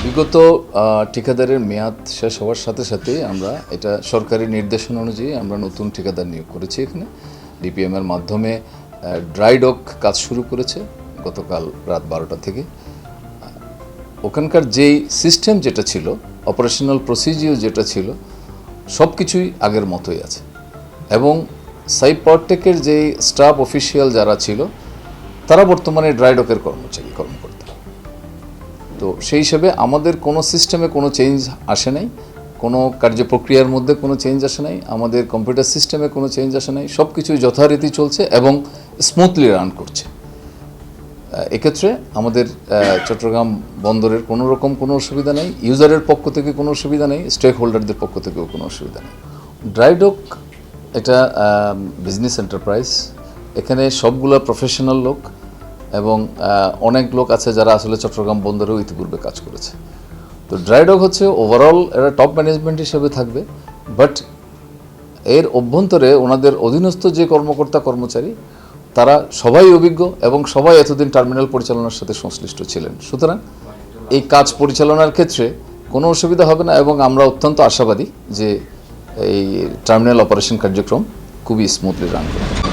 বিগত ঠিকাদারের মেয়াদ শেষ হওয়ার সাথে সাথেই আমরা এটা সরকারি নির্দেশনা অনুযায়ী আমরা নতুন ঠিকাদার নিয়োগ করেছি। এখানে ডিপিএম এর মাধ্যমে ড্রাই ডক কাজ শুরু করেছে গতকাল রাত 12টা থেকে। ওখানকার যেই সিস্টেম যেটা ছিল, অপারেশনাল প্রসিজিওর যেটা ছিল, সব কিছুই আগের মতোই আছে এবং সাইপরটেকের যে স্টাফ অফিসিয়াল যারা ছিল তারা বর্তমানে ড্রাই ডকের কর্মকর্তা। তো সেই হিসেবে আমাদের কোনো সিস্টেমে কোনো চেঞ্জ আসে নাই, কোনো কার্যপ্রক্রিয়ার মধ্যে কোনো চেঞ্জ আসে নাই, আমাদের কম্পিউটার সিস্টেমে কোনো চেঞ্জ আসে নাই, সব কিছুই যথারীতি চলছে এবং স্মুথলি রান করছে। এক্ষেত্রে আমাদের চট্টগ্রাম বন্দরের কোনো রকম কোনো অসুবিধা নেই, ইউজারের পক্ষ থেকে কোনো অসুবিধা নেই, স্টেক হোল্ডারদের পক্ষ থেকেও কোনো অসুবিধা নেই। ড্রাই ডক এটা বিজনেস এন্টারপ্রাইজ, এখানে সবগুলো প্রফেশনাল লোক এবং অনেক লোক আছে যারা আসলে চট্টগ্রাম বন্দরেও ইতিপূর্বে কাজ করেছে। তো ড্রাই ডক হচ্ছে ওভারঅল এরা টপ ম্যানেজমেন্ট হিসেবে থাকবে, বাট এর অভ্যন্তরে ওনাদের অধীনস্থ যে কর্মকর্তা কর্মচারী তারা সবাই অভিজ্ঞ এবং সবাই এতদিন টার্মিনাল পরিচালনার সাথে সংশ্লিষ্ট ছিলেন। সুতরাং এই কাজ পরিচালনার ক্ষেত্রে কোনো অসুবিধা হবে না এবং আমরা অত্যন্ত আশাবাদী যে এই টার্মিনাল অপারেশন কার্যক্রম খুবই স্মুথলি রান করবে।